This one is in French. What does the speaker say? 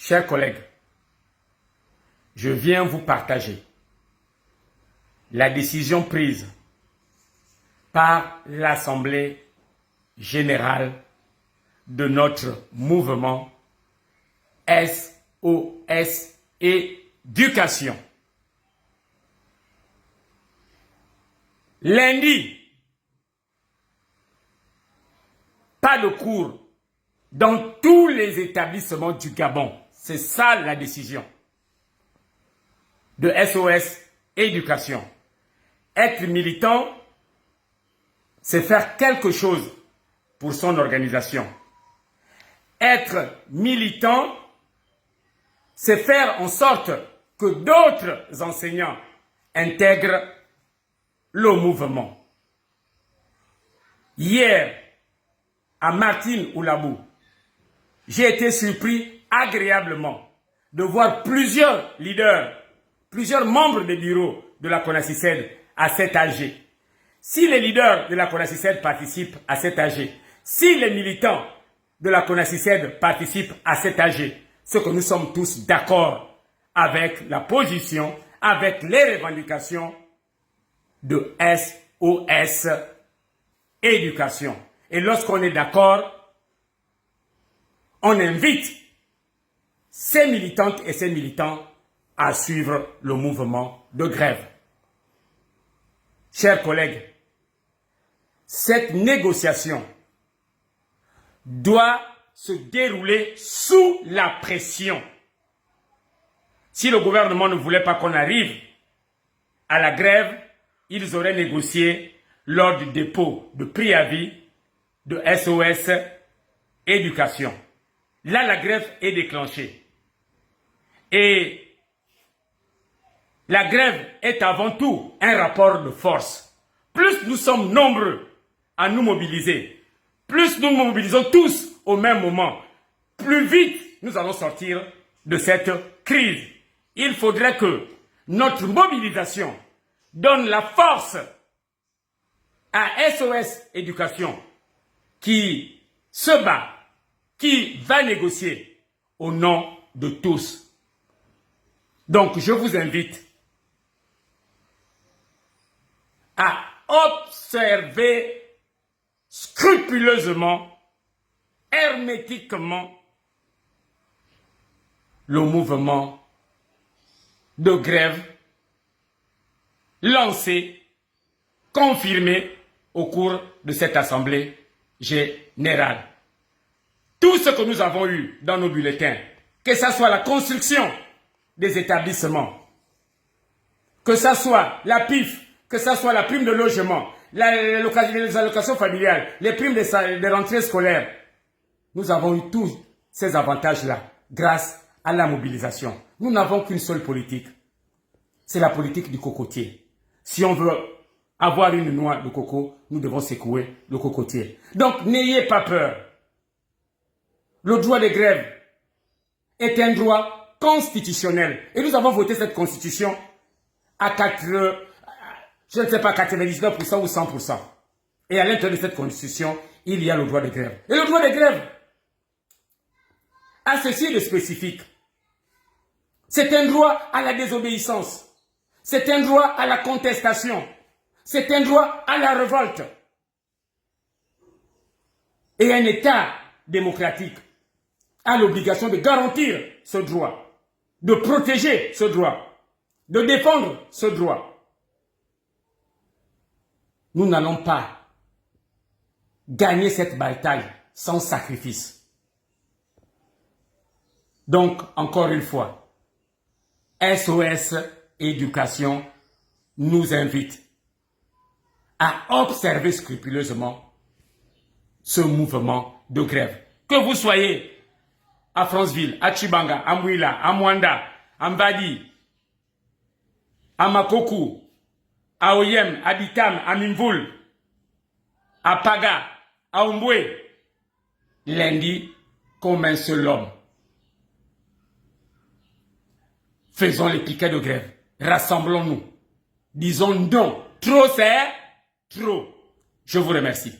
Chers collègues, je viens vous partager la décision prise par l'Assemblée générale de notre mouvement SOS Éducation. Lundi, pas de cours dans tous les établissements du Gabon. C'est ça la décision de SOS Éducation. Être militant, c'est faire quelque chose pour son organisation. Être militant, c'est faire en sorte que d'autres enseignants intègrent le mouvement. Hier, à Martine-Oulabou, j'ai été surpris agréablement de voir plusieurs leaders, plusieurs membres des bureaux de la CONACYCED à cet AG. Si les leaders de la CONACYCED participent à cet AG, si les militants de la CONACYCED participent à cet AG, c'est que nous sommes tous d'accord avec la position, avec les revendications de SOS Éducation. Et lorsqu'on est d'accord, on invite ces militantes et ces militants à suivre le mouvement de grève. Chers collègues, cette négociation doit se dérouler sous la pression. Si le gouvernement ne voulait pas qu'on arrive à la grève, ils auraient négocié lors du dépôt de préavis de SOS Éducation. Là, la grève est déclenchée. Et la grève est avant tout un rapport de force. Plus nous sommes nombreux à nous mobiliser, plus nous nous mobilisons tous au même moment, plus vite nous allons sortir de cette crise. Il faudrait que notre mobilisation donne la force à SOS Éducation qui se bat, qui va négocier au nom de tous. Donc je vous invite à observer scrupuleusement, hermétiquement, le mouvement de grève lancé, confirmé au cours de cette assemblée générale. Tout ce que nous avons eu dans nos bulletins, que ce soit la construction des établissements, que ce soit la PIF, que ce soit la prime de logement, les allocations familiales, les primes de rentrée scolaire, nous avons eu tous ces avantages-là grâce à la mobilisation. Nous n'avons qu'une seule politique, c'est la politique du cocotier. Si on veut avoir une noix de coco, nous devons secouer le cocotier. Donc n'ayez pas peur. Le droit de grève est un droit constitutionnel. Et nous avons voté cette constitution à 99% ou 100%. Et à l'intérieur de cette constitution, il y a le droit de grève. Et le droit de grève a ceci de spécifique. C'est un droit à la désobéissance. C'est un droit à la contestation. C'est un droit à la révolte. Et un État démocratique a l'obligation de garantir ce droit, de protéger ce droit, de défendre ce droit. Nous n'allons pas gagner cette bataille sans sacrifice. Donc, encore une fois, SOS Éducation nous invite à observer scrupuleusement ce mouvement de grève. Que vous soyez à Franceville, à Chibanga, à Mouila, à Mwanda, à Mbadi, à Makoku, à Oyem, à Bitam, à Mimvoul, à Paga, à Umbwe, lundi comme un seul homme. Faisons les piquets de grève. Rassemblons-nous. Disons non. Trop c'est trop. Je vous remercie.